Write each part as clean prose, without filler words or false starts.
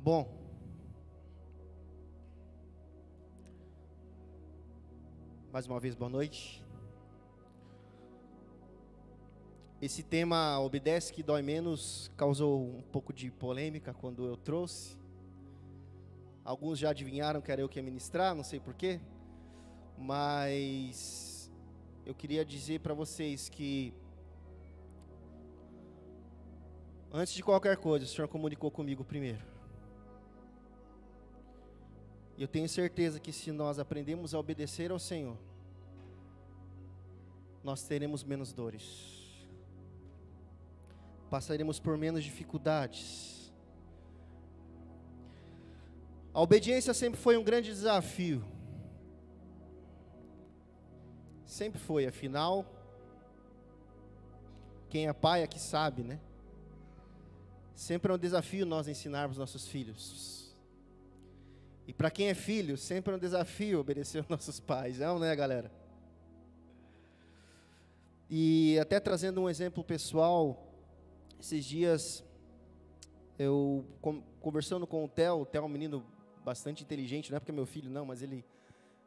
Bom, mais uma vez, boa noite. Esse tema, obedece que dói menos, causou um pouco de polêmica quando eu trouxe. Alguns já adivinharam que era eu que ia ministrar, não sei porquê. Mas eu queria dizer para vocês que, antes de qualquer coisa, o Senhor comunicou comigo primeiro. E eu tenho certeza que se nós aprendemos a obedecer ao Senhor, nós teremos menos dores, passaremos por menos dificuldades. A obediência sempre foi um grande desafio, sempre foi, afinal, quem é pai aqui sabe, né? Sempre é um desafio nós ensinarmos nossos filhos. E para quem é filho, sempre é um desafio obedecer aos nossos pais, não, né, galera? E até trazendo um exemplo pessoal, esses dias, eu conversando com o Theo é um menino bastante inteligente, não é porque é meu filho não, mas ele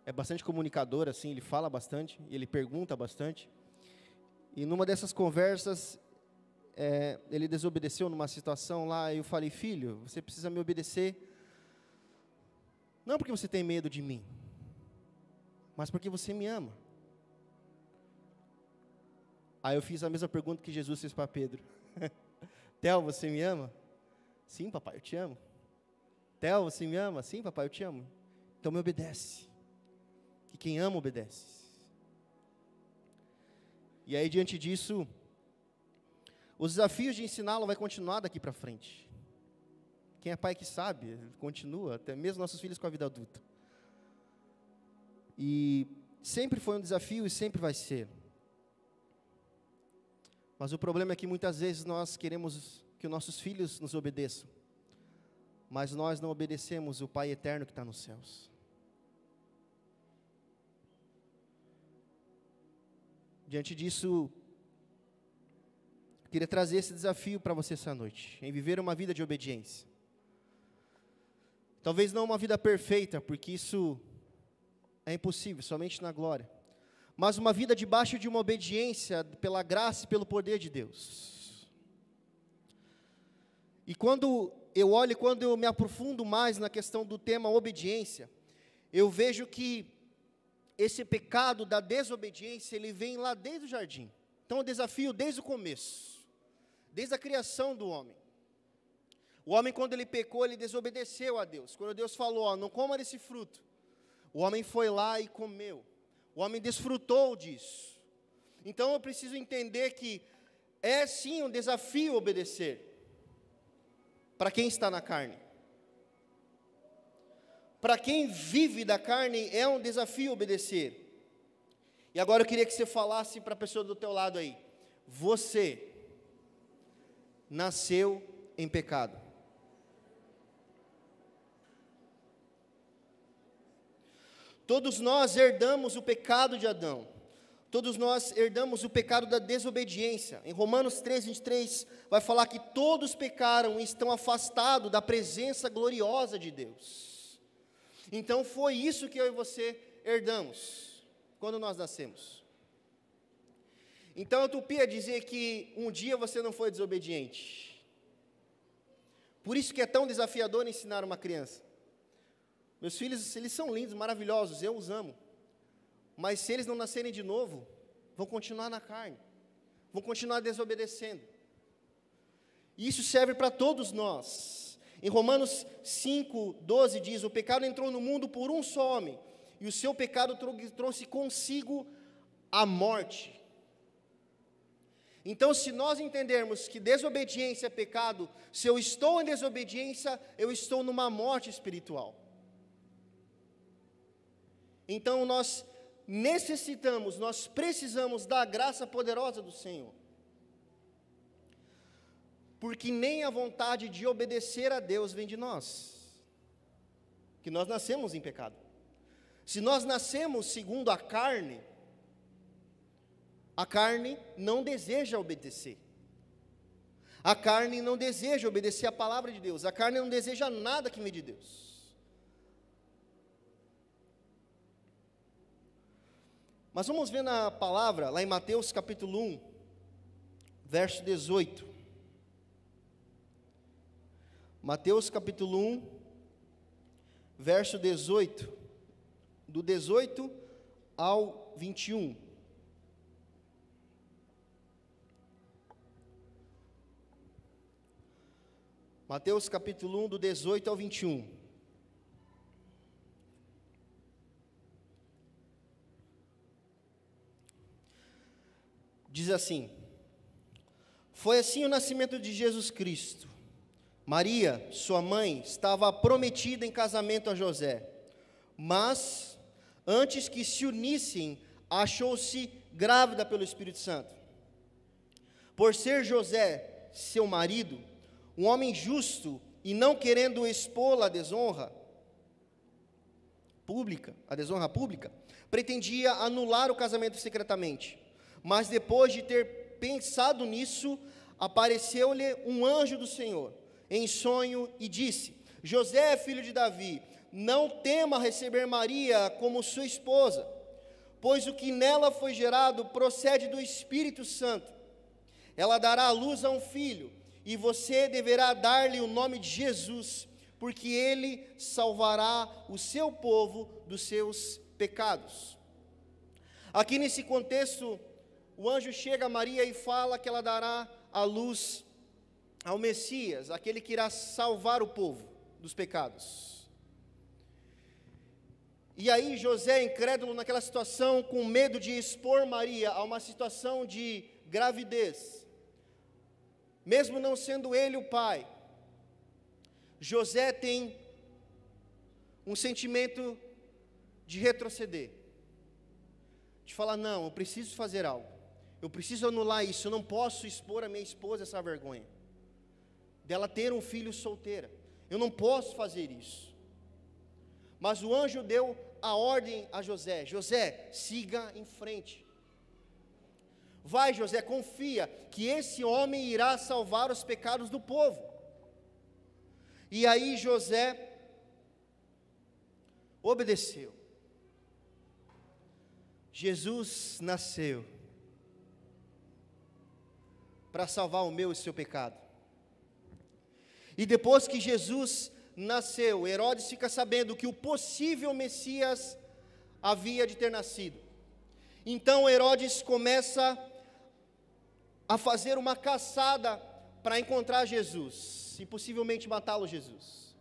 é bastante comunicador, assim, ele fala bastante, e ele pergunta bastante. E numa dessas conversas, ele desobedeceu numa situação lá, e eu falei, filho, você precisa me obedecer, não porque você tem medo de mim, mas porque você me ama. Aí eu fiz a mesma pergunta que Jesus fez para Pedro. Theo, você me ama? Sim, papai, eu te amo. Theo, você me ama? Sim, papai, eu te amo. Então me obedece. Que quem ama, obedece. E aí, diante disso, os desafios de ensiná-lo vai continuar daqui para frente. Quem é pai que sabe, continua, até mesmo nossos filhos com a vida adulta. E sempre foi um desafio e sempre vai ser. Mas o problema é que muitas vezes nós queremos que os nossos filhos nos obedeçam, mas nós não obedecemos o Pai eterno que está nos céus. Diante disso, eu queria trazer esse desafio para você essa noite, em viver uma vida de obediência. Talvez não uma vida perfeita, porque isso é impossível, somente na glória. Mas uma vida debaixo de uma obediência, pela graça e pelo poder de Deus. E quando eu olho, quando eu me aprofundo mais na questão do tema obediência, eu vejo que esse pecado da desobediência, ele vem lá desde o jardim. Então, o desafio desde o começo, desde a criação do homem. O homem, quando ele pecou, ele desobedeceu a Deus. Quando Deus falou, não coma desse fruto, o homem foi lá e comeu. O homem desfrutou disso. Então, eu preciso entender que é sim um desafio obedecer, para quem está na carne. Para quem vive da carne, é um desafio obedecer. E agora eu queria que você falasse para a pessoa do teu lado aí, você nasceu em pecado. Todos nós herdamos o pecado de Adão. Todos nós herdamos o pecado da desobediência. Em Romanos 3:23 vai falar que todos pecaram e estão afastados da presença gloriosa de Deus. Então foi isso que eu e você herdamos quando nós nascemos. Então a utopia é dizer que um dia você não foi desobediente. Por isso que é tão desafiador ensinar uma criança. Meus filhos, eles são lindos, maravilhosos, eu os amo. Mas se eles não nascerem de novo, vão continuar na carne, vão continuar desobedecendo. E isso serve para todos nós. Em Romanos 5:12 diz, o pecado entrou no mundo por um só homem, e o seu pecado trouxe consigo a morte. Então, se nós entendermos que desobediência é pecado, se eu estou em desobediência, eu estou numa morte espiritual. Então nós necessitamos, nós precisamos da graça poderosa do Senhor. Porque nem a vontade de obedecer a Deus vem de nós, que nós nascemos em pecado. Se nós nascemos segundo a carne não deseja obedecer. A carne não deseja obedecer a palavra de Deus, a carne não deseja nada que vem de Deus. Mas vamos ver na palavra, lá em Mateus capítulo 1, verso 18. Mateus capítulo 1, verso 18, do 18 ao 21. Mateus capítulo 1, do 18 ao 21. Diz assim: foi assim o nascimento de Jesus Cristo. Maria, sua mãe, estava prometida em casamento a José, mas antes que se unissem, achou-se grávida pelo Espírito Santo. Por ser José, seu marido, um homem justo, e não querendo expô-la à desonra pública, pretendia anular o casamento secretamente. Mas depois de ter pensado nisso, apareceu-lhe um anjo do Senhor, em sonho, e disse: José, filho de Davi, não tema receber Maria como sua esposa, pois o que nela foi gerado procede do Espírito Santo. Ela dará à luz a um filho, e você deverá dar-lhe o nome de Jesus, porque ele salvará o seu povo dos seus pecados. Aqui nesse contexto, o anjo chega a Maria e fala que ela dará à luz ao Messias, aquele que irá salvar o povo dos pecados. E aí José, incrédulo naquela situação, com medo de expor Maria a uma situação de gravidez, mesmo não sendo ele o pai, José tem um sentimento de retroceder, de falar: não, eu preciso fazer algo, eu preciso anular isso, eu não posso expor a minha esposa essa vergonha, dela ter um filho solteira, eu não posso fazer isso. Mas o anjo deu a ordem a José: José, siga em frente, vai José, confia que esse homem irá salvar os pecados do povo. E aí José obedeceu. Jesus nasceu para salvar o meu e o seu pecado. E depois que Jesus nasceu, Herodes fica sabendo que o possível Messias havia de ter nascido. Então Herodes começa a fazer uma caçada para encontrar Jesus e possivelmente matá-lo, Jesus.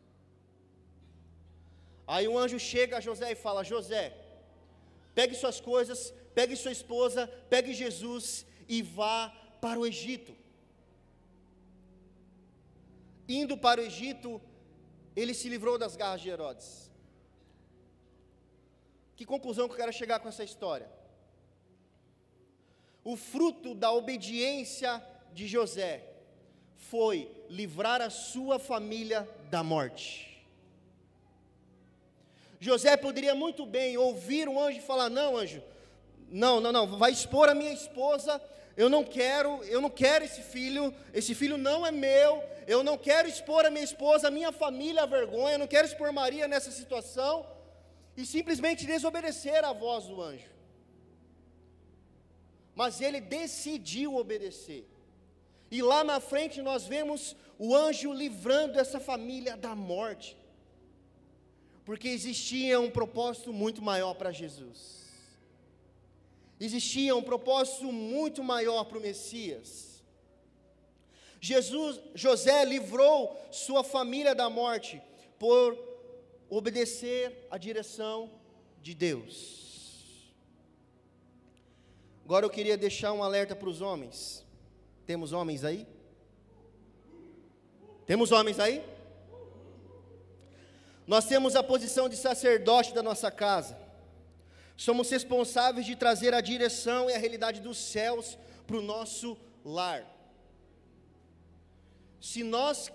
Aí o anjo chega a José e fala: José, pegue suas coisas, pegue sua esposa, pegue Jesus e vá para o Egito. Indo para o Egito, ele se livrou das garras de Herodes. Que conclusão que eu quero chegar com essa história? O fruto da obediência de José foi livrar a sua família da morte. José poderia muito bem ouvir um anjo e falar: não, anjo, não, vai expor a minha esposa, eu não quero esse filho não é meu, eu não quero expor a minha esposa, a minha família à vergonha, eu não quero expor Maria nessa situação, e simplesmente desobedecer à voz do anjo. Mas ele decidiu obedecer, e lá na frente nós vemos o anjo livrando essa família da morte, porque existia um propósito muito maior para Jesus. Existia um propósito muito maior para o Messias. José livrou sua família da morte por obedecer à direção de Deus. Agora eu queria deixar um alerta para os homens. Temos homens aí? Temos homens aí? Nós temos a posição de sacerdote da nossa casa. Somos responsáveis de trazer a direção e a realidade dos céus para o nosso lar. Se nós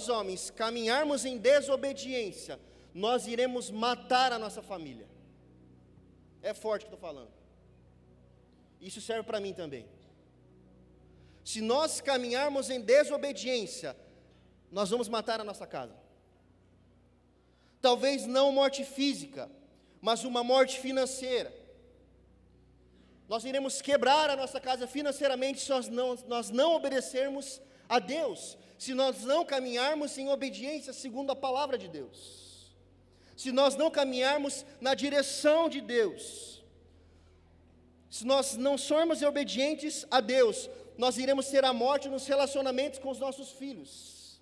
homens caminharmos em desobediência, nós iremos matar a nossa família. É forte o que eu estou falando. Isso serve para mim também. Se nós caminharmos em desobediência, nós vamos matar a nossa casa. Talvez não morte física, mas uma morte financeira. Nós iremos quebrar a nossa casa financeiramente se nós não obedecermos a Deus, se nós não caminharmos em obediência segundo a palavra de Deus, se nós não caminharmos na direção de Deus, se nós não formos obedientes a Deus, nós iremos ter a morte nos relacionamentos com os nossos filhos.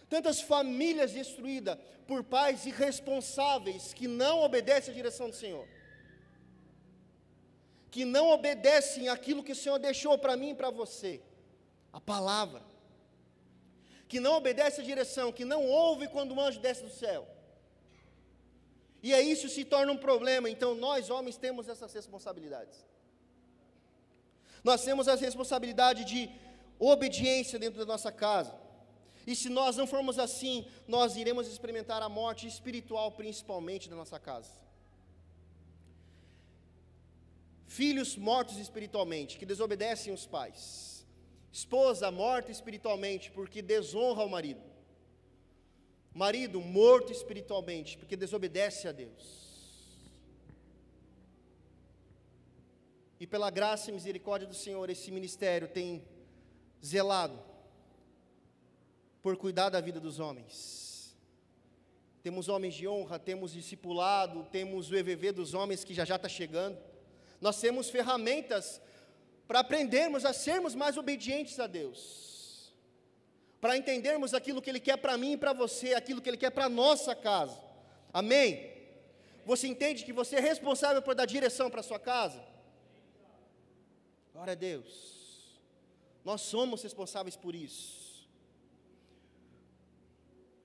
Tantas famílias destruídas por pais irresponsáveis que não obedecem à direção do Senhor, que não obedecem àquilo que o Senhor deixou para mim e para você, a palavra, que não obedece à direção, que não ouve quando o anjo desce do céu. E aí isso se torna um problema. Então nós homens temos essas responsabilidades. Nós temos a responsabilidade de obediência dentro da nossa casa. E se nós não formos assim, nós iremos experimentar a morte espiritual, principalmente da nossa casa. Filhos mortos espiritualmente, que desobedecem os pais. Esposa morta espiritualmente, porque desonra o marido. Marido morto espiritualmente, porque desobedece a Deus. E pela graça e misericórdia do Senhor, esse ministério tem zelado por cuidar da vida dos homens. Temos homens de honra, temos discipulado, temos o EVV dos homens que já está chegando. Nós temos ferramentas para aprendermos a sermos mais obedientes a Deus, para entendermos aquilo que Ele quer para mim e para você, aquilo que Ele quer para a nossa casa. Amém? Você entende que você é responsável por dar direção para a sua casa? Glória a Deus. Nós somos responsáveis por isso.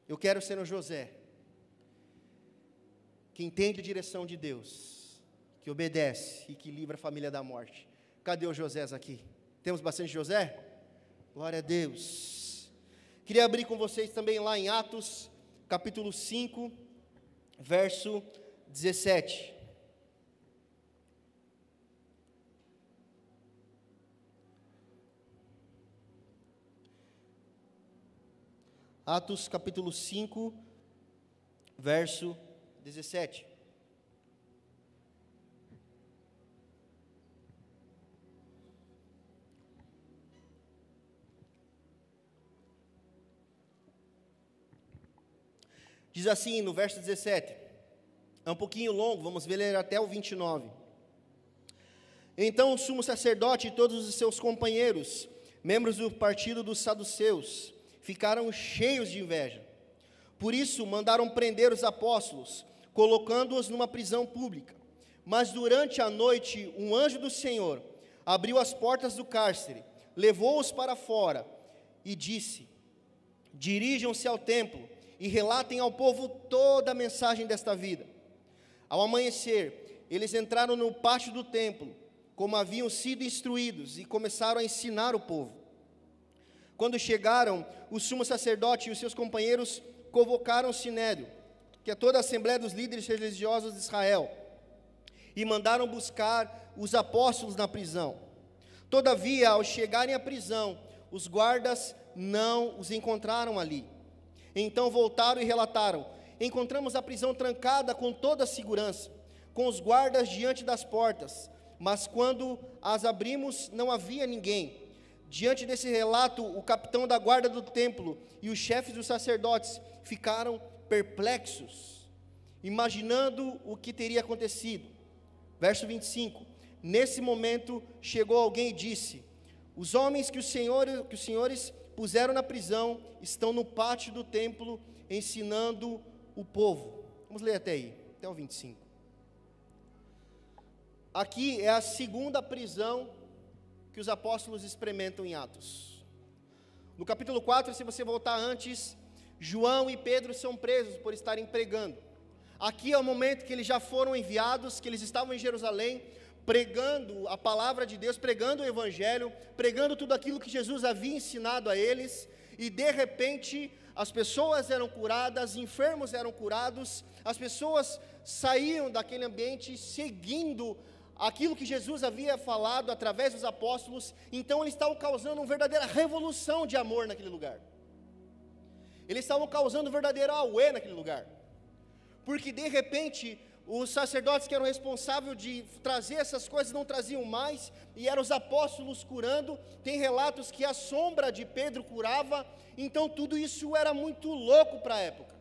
Eu quero ser um José, que entende a direção de Deus, que obedece e que livra a família da morte. Cadê os Josés aqui? Temos bastante José? Glória a Deus. Queria abrir com vocês também lá em Atos, capítulo 5, verso 17. Atos capítulo 5, verso 17. Diz assim no verso 17, é um pouquinho longo, vamos ler até o 29. Então o sumo sacerdote e todos os seus companheiros, membros do partido dos saduceus, ficaram cheios de inveja. Por isso mandaram prender os apóstolos, colocando-os numa prisão pública. Mas durante a noite um anjo do Senhor abriu as portas do cárcere, levou-os para fora e disse: dirijam-se ao templo e relatem ao povo toda a mensagem desta vida. Ao amanhecer, eles entraram no pátio do templo, como haviam sido instruídos, e começaram a ensinar o povo. Quando chegaram, o sumo sacerdote e os seus companheiros convocaram o sinédrio, que é toda a assembleia dos líderes religiosos de Israel, e mandaram buscar os apóstolos na prisão. Todavia, ao chegarem à prisão, os guardas não os encontraram ali. Então voltaram e relataram: encontramos a prisão trancada com toda a segurança, com os guardas diante das portas, mas quando as abrimos não havia ninguém. Diante desse relato, o capitão da guarda do templo e os chefes dos sacerdotes ficaram perplexos, imaginando o que teria acontecido. Verso 25, nesse momento chegou alguém e disse: os homens que os senhores puseram na prisão estão no pátio do templo ensinando o povo. Vamos ler até aí, até o 25. Aqui é a segunda prisão que os apóstolos experimentam em Atos. No capítulo 4, se você voltar antes, João e Pedro são presos por estarem pregando. Aqui é o momento que eles já foram enviados, que eles estavam em Jerusalém, pregando a palavra de Deus, pregando o evangelho, pregando tudo aquilo que Jesus havia ensinado a eles, e de repente as pessoas eram curadas, enfermos eram curados, as pessoas saíam daquele ambiente seguindo aquilo que Jesus havia falado através dos apóstolos, então eles estavam causando uma verdadeira revolução de amor naquele lugar. Eles estavam causando um verdadeiro auê naquele lugar, porque de repente, os sacerdotes que eram responsáveis de trazer essas coisas não traziam mais, e eram os apóstolos curando. Tem relatos que a sombra de Pedro curava, então tudo isso era muito louco para a época.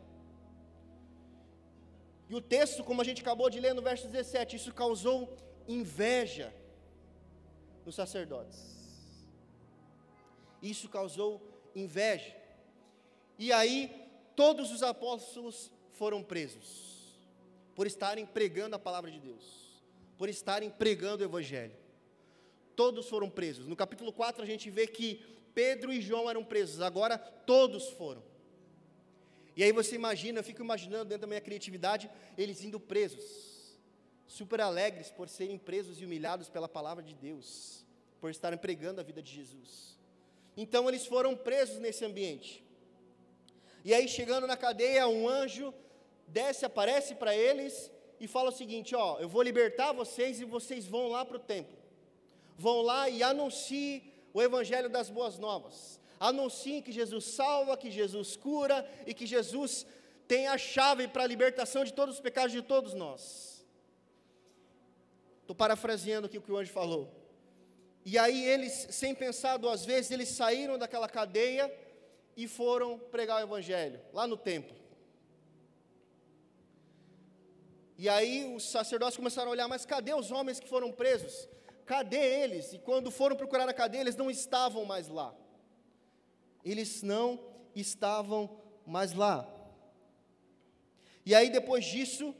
E o texto, como a gente acabou de ler no verso 17, isso causou inveja nos sacerdotes. Isso causou inveja. E aí, todos os apóstolos foram presos, por estarem pregando a palavra de Deus, por estarem pregando o Evangelho. Todos foram presos. No capítulo 4 a gente vê que Pedro e João eram presos, agora todos foram. E aí você imagina, eu fico imaginando dentro da minha criatividade, eles indo presos, super alegres por serem presos e humilhados pela palavra de Deus, por estarem pregando a vida de Jesus. Então eles foram presos nesse ambiente. E aí, chegando na cadeia, um anjo desce, aparece para eles e fala o seguinte: ó, eu vou libertar vocês e vocês vão lá para o templo. Vão lá e anunciem o evangelho das boas novas. Anunciem que Jesus salva, que Jesus cura e que Jesus tem a chave para a libertação de todos os pecados de todos nós. Estou parafraseando aqui o que o anjo falou. E aí eles, sem pensar duas vezes, eles saíram daquela cadeia e foram pregar o evangelho, lá no templo. E aí os sacerdotes começaram a olhar, mas cadê os homens que foram presos? Cadê eles? E quando foram procurar na cadeia, eles não estavam mais lá. Eles não estavam mais lá. E aí depois disso,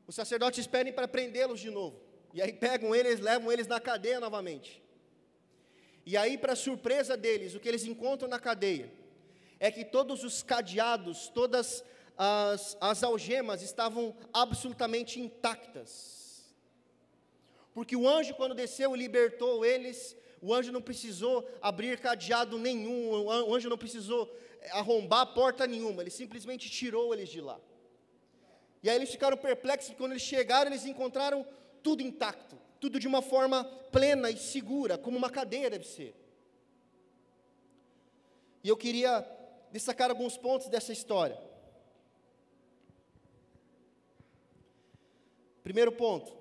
os sacerdotes pedem para prendê-los de novo. E aí pegam eles, levam eles na cadeia novamente. E aí, para surpresa deles, o que eles encontram na cadeia é que todos os cadeados, todas as algemas estavam absolutamente intactas. Porque o anjo, quando desceu e libertou eles, o anjo não precisou abrir cadeado nenhum, o anjo não precisou arrombar porta nenhuma, ele simplesmente tirou eles de lá. E aí eles ficaram perplexos, porque quando eles chegaram, eles encontraram tudo intacto, tudo de uma forma plena e segura, como uma cadeia deve ser. E eu queria destacar alguns pontos dessa história. Primeiro ponto: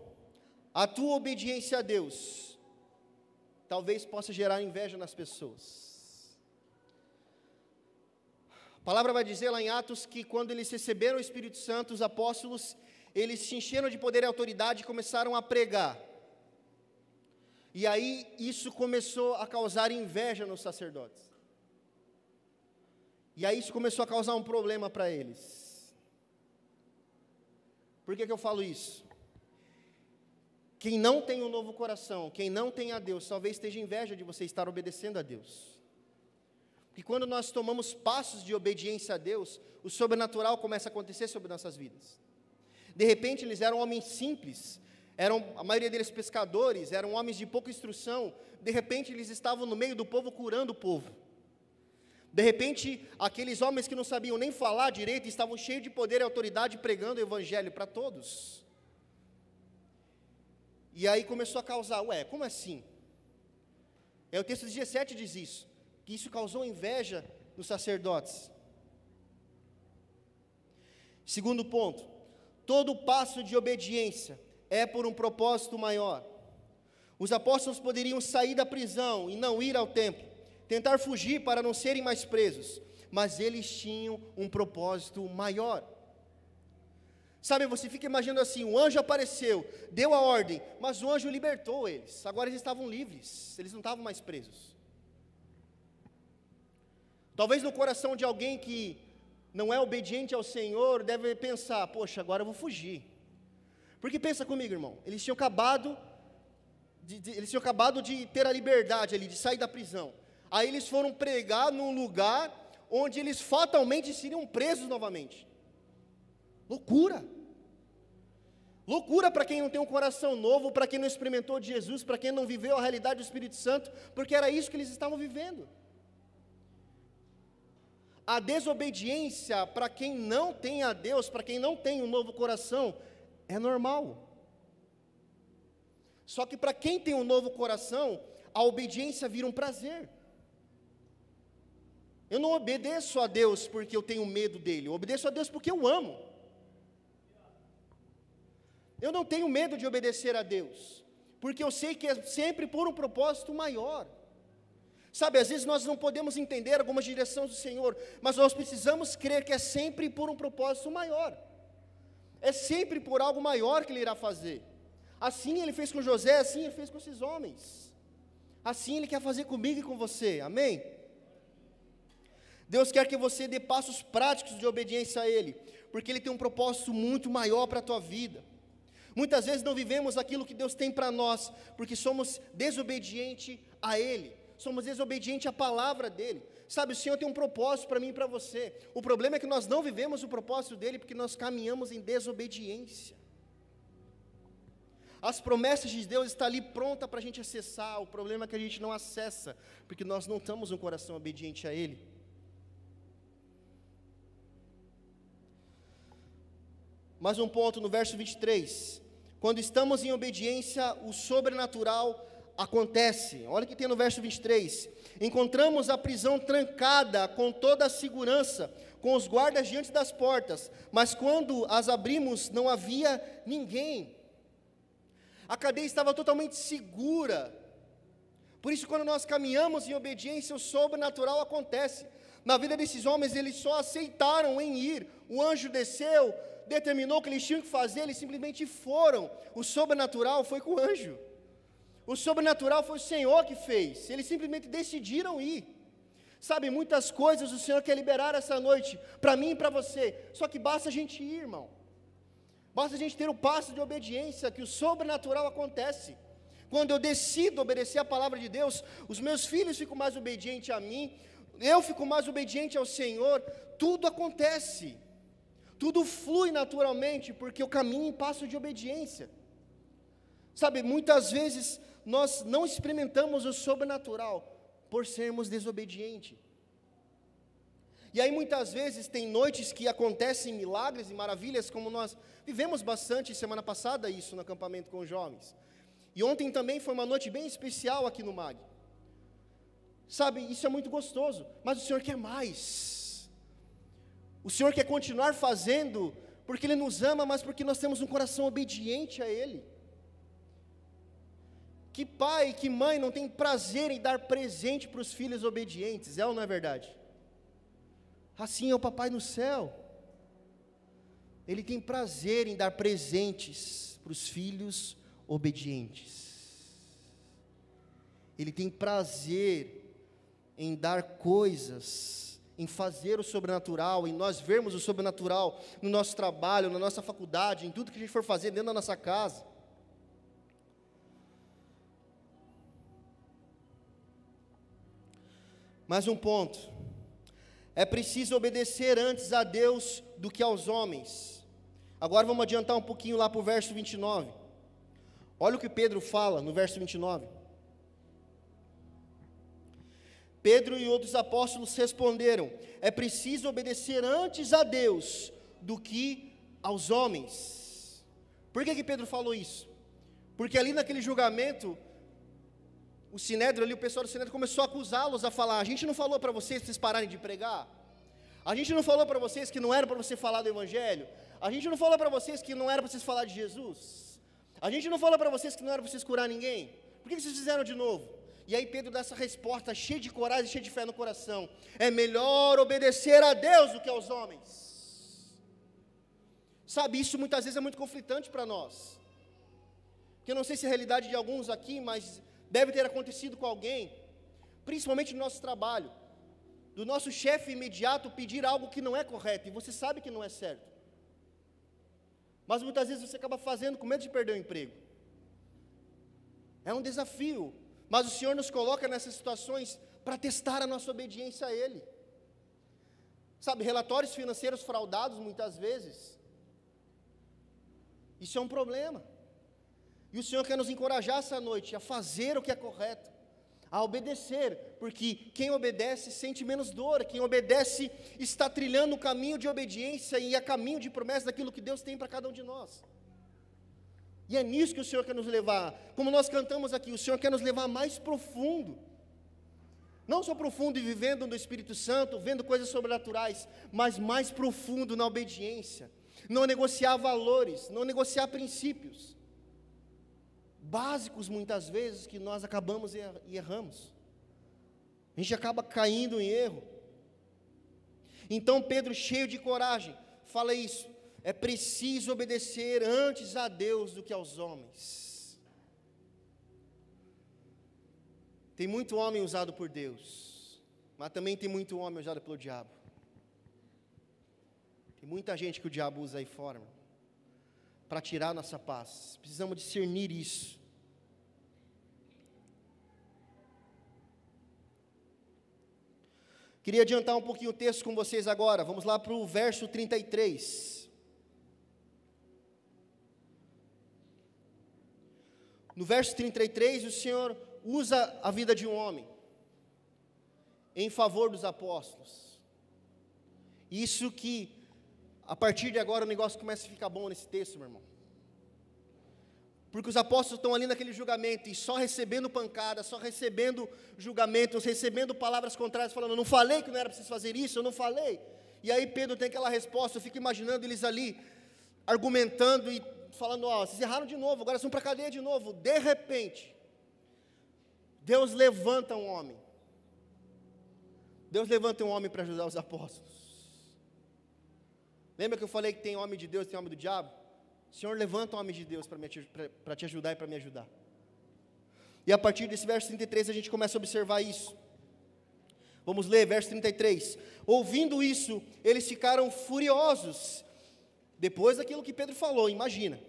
a tua obediência a Deus talvez possa gerar inveja nas pessoas. A palavra vai dizer lá em Atos que quando eles receberam o Espírito Santo, os apóstolos, eles se encheram de poder e autoridade e começaram a pregar. E aí isso começou a causar inveja nos sacerdotes. E aí isso começou a causar um problema para eles. Por que eu falo isso? Quem não tem um novo coração, quem não tem a Deus, talvez esteja inveja de você estar obedecendo a Deus. Porque quando nós tomamos passos de obediência a Deus, o sobrenatural começa a acontecer sobre nossas vidas. De repente eles eram homens simples, a maioria deles pescadores, eram homens de pouca instrução. De repente eles estavam no meio do povo curando o povo. De repente aqueles homens que não sabiam nem falar direito, estavam cheios de poder e autoridade pregando o evangelho para todos. E aí começou a causar, como assim? O texto de 17 diz isso, que isso causou inveja nos sacerdotes. Segundo ponto: todo passo de obediência é por um propósito maior. Os apóstolos poderiam sair da prisão e não ir ao templo, tentar fugir para não serem mais presos, mas eles tinham um propósito maior. Sabe, você fica imaginando assim: o anjo apareceu, deu a ordem, mas o anjo libertou eles, agora eles estavam livres, eles não estavam mais presos. Talvez no coração de alguém que não é obediente ao Senhor, deve pensar: poxa, agora eu vou fugir. Porque pensa comigo, irmão, eles tinham acabado de ter a liberdade ali, de sair da prisão. Aí eles foram pregar num lugar onde eles fatalmente seriam presos novamente. Loucura! Loucura para quem não tem um coração novo, para quem não experimentou de Jesus, para quem não viveu a realidade do Espírito Santo, porque era isso que eles estavam vivendo. A desobediência, para quem não tem a Deus, para quem não tem um novo coração, é normal. Só que para quem tem um novo coração, a obediência vira um prazer. Eu não obedeço a Deus porque eu tenho medo dele, eu obedeço a Deus porque eu amo. Eu não tenho medo de obedecer a Deus, porque eu sei que é sempre por um propósito maior. Sabe, às vezes nós não podemos entender algumas direções do Senhor, mas nós precisamos crer que é sempre por um propósito maior. É sempre por algo maior que Ele irá fazer. Assim Ele fez com José, assim Ele fez com esses homens. Assim Ele quer fazer comigo e com você, amém? Deus quer que você dê passos práticos de obediência a Ele, porque Ele tem um propósito muito maior para a tua vida. Muitas vezes não vivemos aquilo que Deus tem para nós, porque somos desobedientes a Ele, somos desobedientes à palavra dEle. Sabe, o Senhor tem um propósito para mim e para você. O problema é que nós não vivemos o propósito dEle, porque nós caminhamos em desobediência. As promessas de Deus estão ali prontas para a gente acessar, o problema é que a gente não acessa, porque nós não estamos um coração obediente a Ele. Mais um ponto no verso 23, quando estamos em obediência, o sobrenatural acontece. Olha o que tem no verso 23, encontramos a prisão trancada com toda a segurança, com os guardas diante das portas, mas quando as abrimos, não havia ninguém. A cadeia estava totalmente segura. Por isso, quando nós caminhamos em obediência, o sobrenatural acontece. Na vida desses homens, eles só aceitaram em ir. O anjo desceu, determinou o que eles tinham que fazer, eles simplesmente foram. O sobrenatural foi com o anjo. O sobrenatural foi o Senhor que fez. Eles simplesmente decidiram ir. Sabe, muitas coisas o Senhor quer liberar essa noite, para mim e para você. Só que basta a gente ir, irmão. Basta a gente ter o passo de obediência, que o sobrenatural acontece. Quando eu decido obedecer a palavra de Deus, os meus filhos ficam mais obedientes a mim, eu fico mais obediente ao Senhor, tudo acontece. Tudo flui naturalmente, porque eu caminho em passo de obediência. Sabe, muitas vezes nós não experimentamos o sobrenatural por sermos desobedientes. E aí muitas vezes tem noites que acontecem milagres e maravilhas, como nós vivemos bastante semana passada isso no acampamento com os jovens. E ontem também foi uma noite bem especial aqui no MAG. Sabe, isso é muito gostoso, mas o Senhor quer mais. O Senhor quer continuar fazendo, porque Ele nos ama, mas porque nós temos um coração obediente a Ele. Que pai, que mãe não tem prazer em dar presente para os filhos obedientes, é ou não é verdade? Assim é o papai no céu. Ele tem prazer em dar presentes para os filhos obedientes. Ele tem prazer em dar coisas, em fazer o sobrenatural, em nós vermos o sobrenatural no nosso trabalho, na nossa faculdade, em tudo que a gente for fazer dentro da nossa casa. Mais um ponto. É preciso obedecer antes a Deus do que aos homens. Agora vamos adiantar um pouquinho lá para o verso 29. Olha o que Pedro fala no verso 29. Pedro e outros apóstolos responderam: é preciso obedecer antes a Deus do que aos homens. Por que Pedro falou isso? Porque ali naquele julgamento, o Sinédrio ali, o pessoal do Sinédrio começou a acusá-los, a falar: a gente não falou para vocês pararem de pregar? A gente não falou para vocês que não era para você falar do Evangelho? A gente não falou para vocês que não era para vocês falar de Jesus? A gente não falou para vocês que não era para vocês curar ninguém? Por que vocês fizeram de novo? E aí Pedro dá essa resposta cheia de coragem, cheia de fé no coração: é melhor obedecer a Deus do que aos homens. Sabe, isso muitas vezes é muito conflitante para nós. Porque eu não sei se é a realidade de alguns aqui, mas deve ter acontecido com alguém, principalmente no nosso trabalho, do nosso chefe imediato pedir algo que não é correto, e você sabe que não é certo, mas muitas vezes você acaba fazendo com medo de perder o emprego. É um desafio, mas o Senhor nos coloca nessas situações para testar a nossa obediência a Ele. Sabe, relatórios financeiros fraudados muitas vezes, isso é um problema. E o Senhor quer nos encorajar essa noite a fazer o que é correto, a obedecer, porque quem obedece sente menos dor, quem obedece está trilhando o caminho de obediência e a caminho de promessa daquilo que Deus tem para cada um de nós. E é nisso que o Senhor quer nos levar. Como nós cantamos aqui, o Senhor quer nos levar mais profundo. Não só profundo e vivendo no Espírito Santo, vendo coisas sobrenaturais, mas mais profundo na obediência. Não negociar valores, não negociar princípios básicos, muitas vezes, que nós acabamos e erramos. A gente acaba caindo em erro. Então Pedro, cheio de coragem, fala isso: é preciso obedecer antes a Deus do que aos homens. Tem muito homem usado por Deus, mas também tem muito homem usado pelo diabo. Tem muita gente que o diabo usa aí fora, para tirar nossa paz. Precisamos discernir isso. Queria adiantar um pouquinho o texto com vocês agora. Vamos lá para o verso 33. No verso 33, o Senhor usa a vida de um homem em favor dos apóstolos. Isso que, a partir de agora, o negócio começa a ficar bom nesse texto, meu irmão. Porque os apóstolos estão ali naquele julgamento e só recebendo pancada, só recebendo julgamentos, recebendo palavras contrárias, falando: eu não falei que não era preciso fazer isso, eu não falei. E aí Pedro tem aquela resposta. Eu fico imaginando eles ali argumentando e falando: ó, vocês erraram de novo, agora são para a cadeia de novo. De repente, Deus levanta um homem. Deus levanta um homem para ajudar os apóstolos. Lembra que eu falei que tem homem de Deus e tem homem do diabo? O Senhor levanta um homem de Deus para te ajudar e para me ajudar. E a partir desse verso 33 a gente começa a observar isso. Vamos ler, verso 33. Ouvindo isso, eles ficaram furiosos, depois daquilo que Pedro falou, imagina.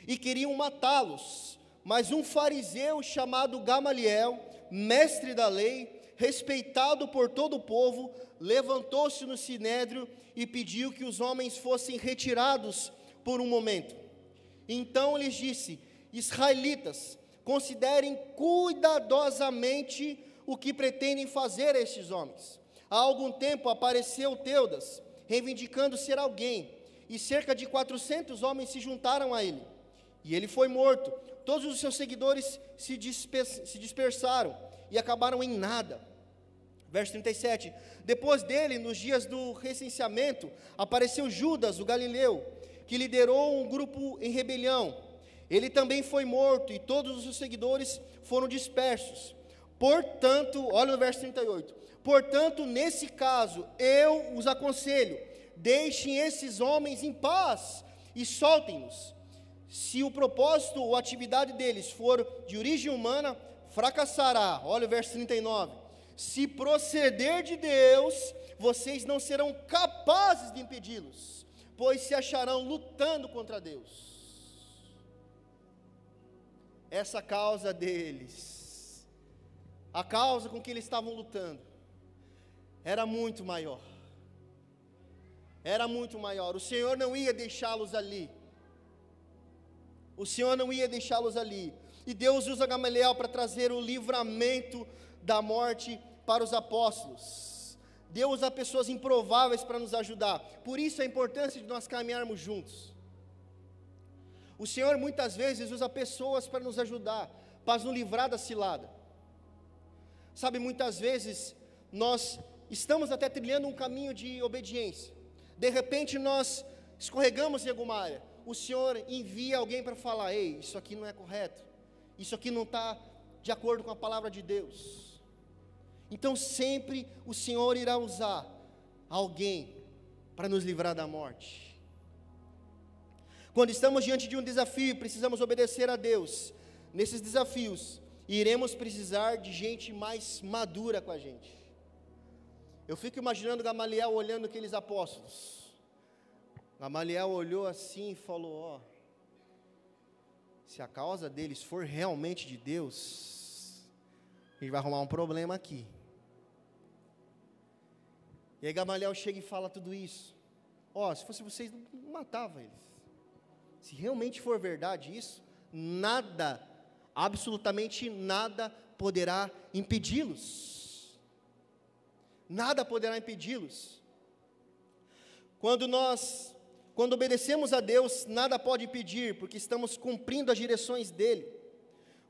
E queriam matá-los, mas um fariseu chamado Gamaliel, mestre da lei, respeitado por todo o povo, levantou-se no sinédrio e pediu que os homens fossem retirados por um momento. Então lhes disse: israelitas, considerem cuidadosamente o que pretendem fazer a estes homens. Há algum tempo apareceu Teudas, reivindicando ser alguém, e cerca de 400 homens se juntaram a ele. E ele foi morto. Todos os seus seguidores se dispersaram e acabaram em nada. Verso 37. Depois dele, nos dias do recenseamento, apareceu Judas, o galileu, que liderou um grupo em rebelião. Ele também foi morto e todos os seus seguidores foram dispersos. Portanto, olha no verso 38. Portanto, nesse caso, eu os aconselho: deixem esses homens em paz e soltem-nos. Se o propósito ou atividade deles for de origem humana, fracassará. Olha o verso 39. Se proceder de Deus, vocês não serão capazes de impedi-los, pois se acharão lutando contra Deus. Essa causa deles, a causa com que eles estavam lutando, era muito maior. Era muito maior. O Senhor não ia deixá-los ali. O Senhor não ia deixá-los ali. E Deus usa Gamaliel para trazer o livramento da morte para os apóstolos. Deus usa pessoas improváveis para nos ajudar. Por isso a importância de nós caminharmos juntos. O Senhor muitas vezes usa pessoas para nos ajudar, para nos livrar da cilada. Sabe, muitas vezes nós estamos até trilhando um caminho de obediência. De repente nós escorregamos em alguma área. O Senhor envia alguém para falar: ei, isso aqui não é correto. Isso aqui não está de acordo com a palavra de Deus. Então sempre o Senhor irá usar alguém para nos livrar da morte. Quando estamos diante de um desafio e precisamos obedecer a Deus, nesses desafios, iremos precisar de gente mais madura com a gente. Eu fico imaginando Gamaliel olhando aqueles apóstolos. Gamaliel olhou assim e falou: ó, se a causa deles for realmente de Deus, a gente vai arrumar um problema aqui. E aí Gamaliel chega e fala tudo isso. Ó, se fosse vocês, não matava eles. Se realmente for verdade isso, nada, absolutamente nada poderá impedi-los. Nada poderá impedi-los. Quando nós Quando obedecemos a Deus, nada pode impedir, porque estamos cumprindo as direções dEle.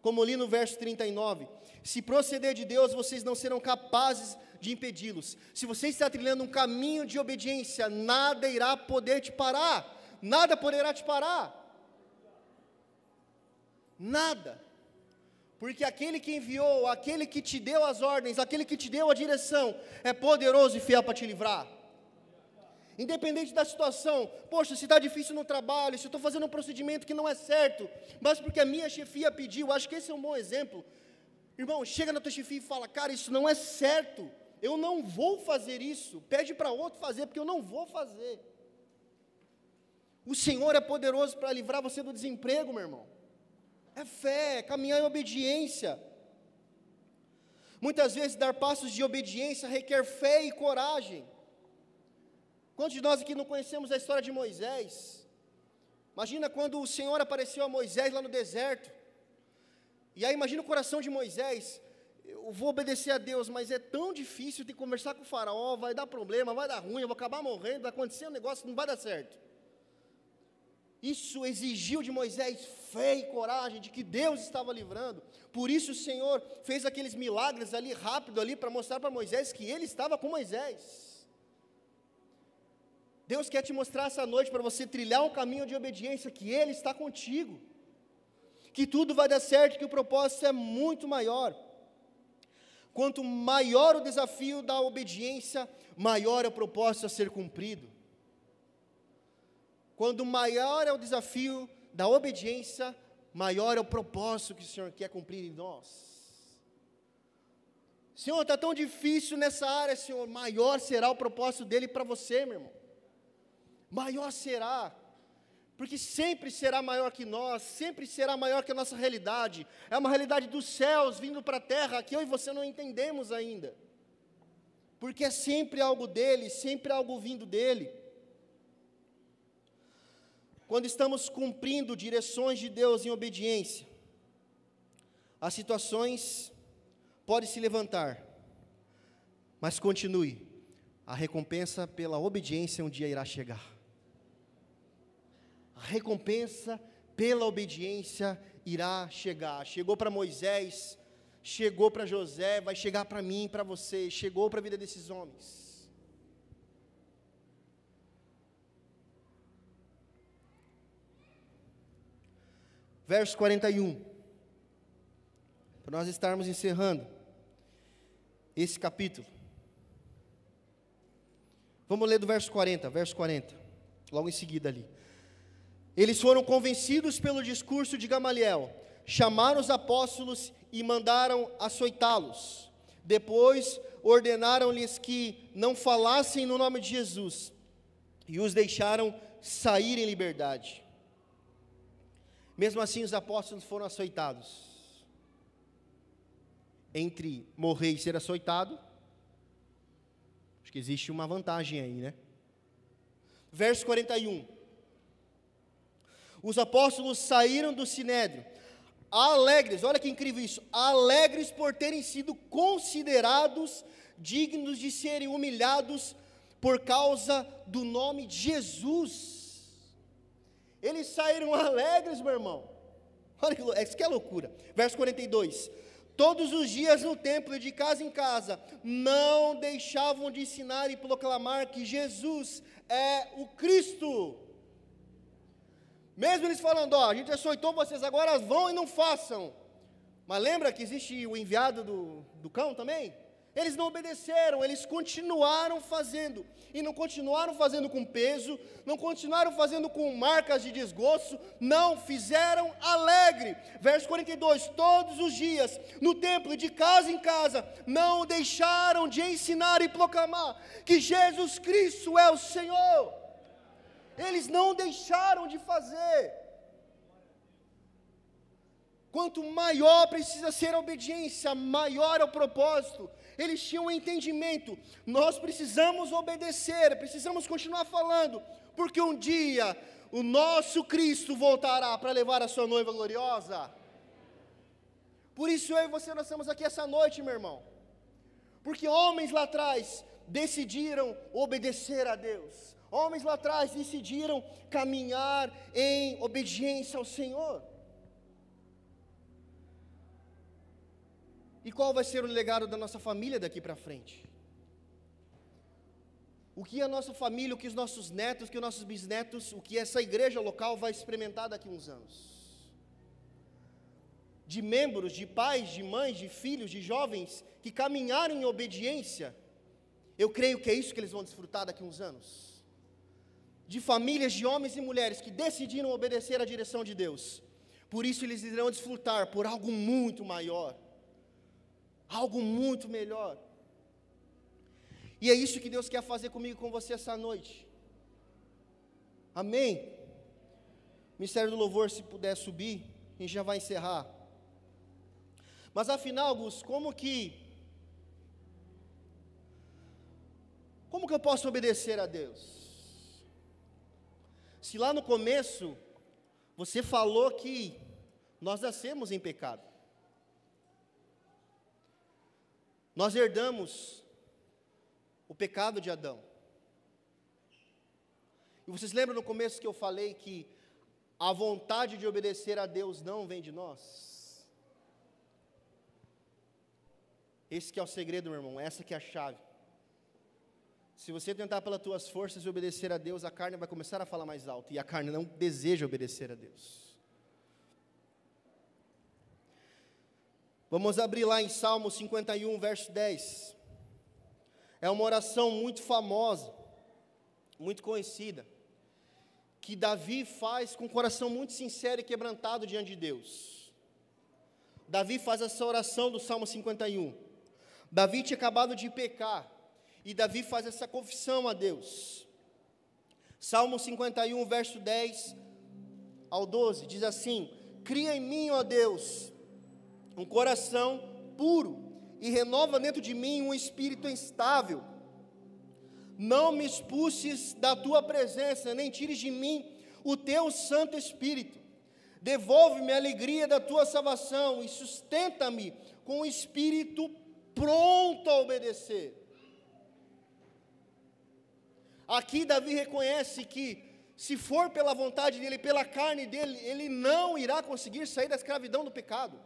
Como li no verso 39, se proceder de Deus, vocês não serão capazes de impedi-los. Se você está trilhando um caminho de obediência, nada irá poder te parar. Nada poderá te parar. Nada. Porque aquele que enviou, aquele que te deu as ordens, aquele que te deu a direção, é poderoso e fiel para te livrar. Independente da situação, poxa, se está difícil no trabalho, se eu estou fazendo um procedimento que não é certo, mas porque a minha chefia pediu, acho que esse é um bom exemplo. Irmão, chega na tua chefia e fala, cara, isso não é certo, eu não vou fazer isso, pede para outro fazer, porque eu não vou fazer. O Senhor é poderoso para livrar você do desemprego, meu irmão. É fé, é caminhar em obediência. Muitas vezes dar passos de obediência requer fé e coragem. Quantos de nós aqui não conhecemos a história de Moisés? Imagina quando o Senhor apareceu a Moisés lá no deserto. E aí imagina o coração de Moisés. Eu vou obedecer a Deus, mas é tão difícil de conversar com o faraó, vai dar problema, vai dar ruim, eu vou acabar morrendo, vai acontecer um negócio, não vai dar certo. Isso exigiu de Moisés fé e coragem, de que Deus estava livrando. Por isso o Senhor fez aqueles milagres ali, rápido ali, para mostrar para Moisés que Ele estava com Moisés. Deus quer te mostrar essa noite para você trilhar um caminho de obediência, que Ele está contigo. Que tudo vai dar certo, que o propósito é muito maior. Quanto maior o desafio da obediência, maior é o propósito a ser cumprido. Quando maior é o desafio da obediência, maior é o propósito que o Senhor quer cumprir em nós. Senhor, está tão difícil nessa área, Senhor, maior será o propósito dEle para você, meu irmão. Maior será, porque sempre será maior que nós, sempre será maior que a nossa realidade. É uma realidade dos céus vindo para a terra, que eu e você não entendemos ainda. Porque é sempre algo dEle, sempre algo vindo dEle. Quando estamos cumprindo direções de Deus em obediência, as situações podem se levantar, mas continue, a recompensa pela obediência um dia irá chegar. A recompensa pela obediência irá chegar. Chegou para Moisés, chegou para José, vai chegar para mim, para você, chegou para a vida desses homens. Verso 41, para nós estarmos encerrando esse capítulo. Vamos ler do verso 40, logo em seguida ali. Eles foram convencidos pelo discurso de Gamaliel, chamaram os apóstolos e mandaram açoitá-los. Depois ordenaram-lhes que não falassem no nome de Jesus, e os deixaram sair em liberdade. Mesmo assim, os apóstolos foram açoitados. Entre morrer e ser açoitado, acho que existe uma vantagem aí, né? Verso 41. Os apóstolos saíram do sinédrio, alegres, olha que incrível isso, alegres por terem sido considerados dignos de serem humilhados por causa do nome de Jesus. Eles saíram alegres, meu irmão. Olha que isso que é loucura. Verso 42. Todos os dias no templo e de casa em casa, não deixavam de ensinar e proclamar que Jesus é o Cristo. Mesmo eles falando, ó, a gente açoitou vocês, agora vão e não façam. Mas lembra que existe o enviado do cão também? Eles não obedeceram, eles continuaram fazendo. E não continuaram fazendo com peso, não continuaram fazendo com marcas de desgosto, não, fizeram alegre. Verso 42, todos os dias, no templo e de casa em casa, não deixaram de ensinar e proclamar que Jesus Cristo é o Senhor. Eles não deixaram de fazer. Quanto maior precisa ser a obediência, maior é o propósito. Eles tinham um entendimento, nós precisamos obedecer, precisamos continuar falando, porque um dia o nosso Cristo voltará para levar a sua noiva gloriosa. Por isso eu e você, nós estamos aqui essa noite, meu irmão, porque homens lá atrás decidiram obedecer a Deus. Homens lá atrás decidiram caminhar em obediência ao Senhor. E qual vai ser o legado da nossa família daqui para frente? O que a nossa família, o que os nossos netos, o que os nossos bisnetos, o que essa igreja local vai experimentar daqui a uns anos? De membros, de pais, de mães, de filhos, de jovens que caminharam em obediência, eu creio que é isso que eles vão desfrutar daqui a uns anos. De famílias de homens e mulheres que decidiram obedecer à direção de Deus, por isso eles irão desfrutar por algo muito maior, algo muito melhor. E é isso que Deus quer fazer comigo e com você essa noite. Amém? Ministério do Louvor, se puder subir, a gente já vai encerrar. Mas afinal, Gus, como que eu posso obedecer a Deus? Se lá no começo você falou que nós nascemos em pecado, nós herdamos o pecado de Adão. E vocês lembram no começo que eu falei que a vontade de obedecer a Deus não vem de nós? Esse que é o segredo, meu irmão, essa que é a chave. Se você tentar pelas tuas forças obedecer a Deus, a carne vai começar a falar mais alto, e a carne não deseja obedecer a Deus. Vamos abrir lá em Salmo 51, verso 10. É uma oração muito famosa, muito conhecida, que Davi faz com um coração muito sincero e quebrantado diante de Deus. Davi faz essa oração do Salmo 51. Davi tinha acabado de pecar, e Davi faz essa confissão a Deus. Salmo 51, verso 10 ao 12, diz assim: cria em mim, ó Deus, um coração puro, e renova dentro de mim um espírito instável. Não me expulses da tua presença, nem tires de mim o teu Santo Espírito. Devolve-me a alegria da tua salvação e sustenta-me com o espírito pronto a obedecer. Aqui Davi reconhece que, se for pela vontade dele, pela carne dele, ele não irá conseguir sair da escravidão do pecado.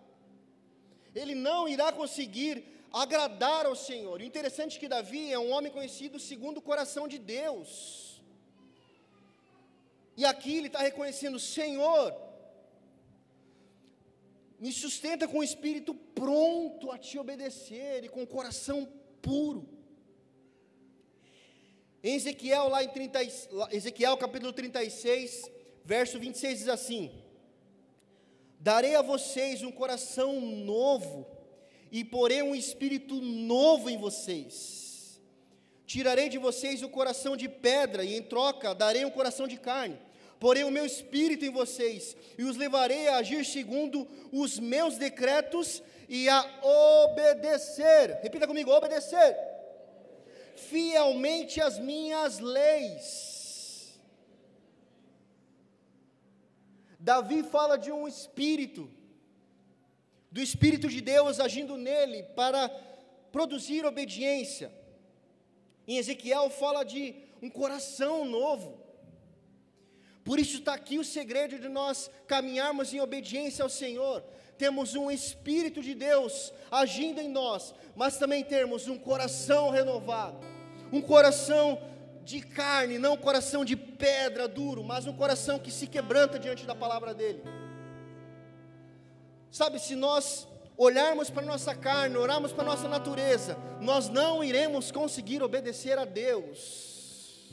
Ele não irá conseguir agradar ao Senhor. O interessante é que Davi é um homem conhecido segundo o coração de Deus. E aqui ele está reconhecendo: Senhor, me sustenta com o espírito pronto a te obedecer e com o coração puro. Em Ezequiel, Ezequiel capítulo 36, verso 26 diz assim: darei a vocês um coração novo, e porei um espírito novo em vocês. Tirarei de vocês o coração de pedra, e em troca darei um coração de carne. Porei o meu espírito em vocês, e os levarei a agir segundo os meus decretos, e a obedecer. Repita comigo: obedecer fielmente as minhas leis. Davi fala de um espírito, do Espírito de Deus agindo nele para produzir obediência. Em Ezequiel fala de um coração novo. Por isso está aqui o segredo de nós caminharmos em obediência ao Senhor. Temos um Espírito de Deus agindo em nós, mas também temos um coração renovado, um coração de carne, não um coração de pedra duro, mas um coração que se quebranta diante da palavra dEle. Sabe, se nós olharmos para a nossa carne, orarmos para a nossa natureza, nós não iremos conseguir obedecer a Deus.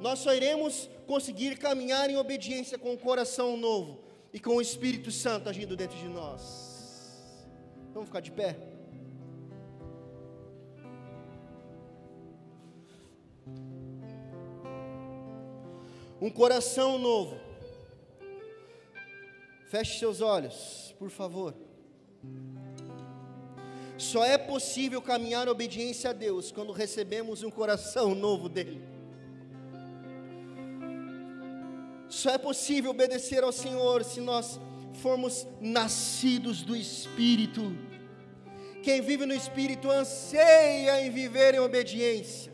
Nós só iremos conseguir caminhar em obediência com o coração novo e com o Espírito Santo agindo dentro de nós. Vamos ficar de pé? Um coração novo. Feche seus olhos, por favor. Só é possível caminhar em obediência a Deus quando recebemos um coração novo dEle. Só é possível obedecer ao Senhor se nós formos nascidos do Espírito. Quem vive no Espírito anseia em viver em obediência.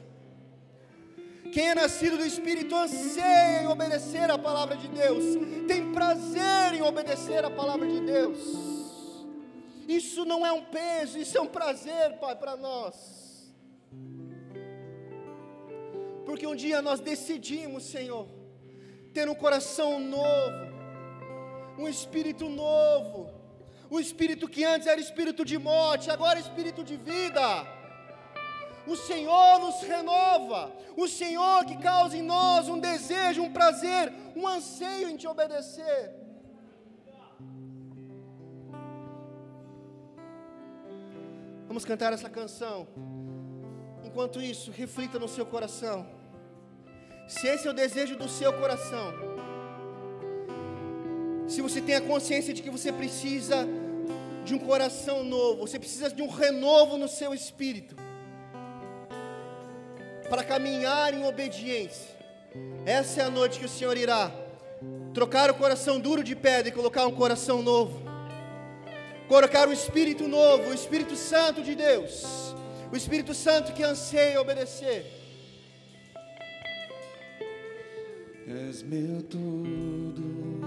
Quem é nascido do Espírito anseia em obedecer a palavra de Deus, tem prazer em obedecer a palavra de Deus. Isso não é um peso, isso é um prazer, Pai, para nós. Porque um dia nós decidimos, Senhor, ter um coração novo, um espírito novo, um espírito que antes era espírito de morte, agora é espírito de vida. O Senhor nos renova, o Senhor que causa em nós um desejo, um prazer, um anseio em te obedecer. Vamos cantar essa canção. Enquanto isso, reflita no seu coração. Se esse é o desejo do seu coração, se você tem a consciência de que você precisa de um coração novo, você precisa de um renovo no seu espírito, para caminhar em obediência, essa é a noite que o Senhor irá trocar o coração duro de pedra e colocar um coração novo, colocar um espírito novo, o Espírito Santo de Deus, o Espírito Santo que anseia obedecer. És meu tudo,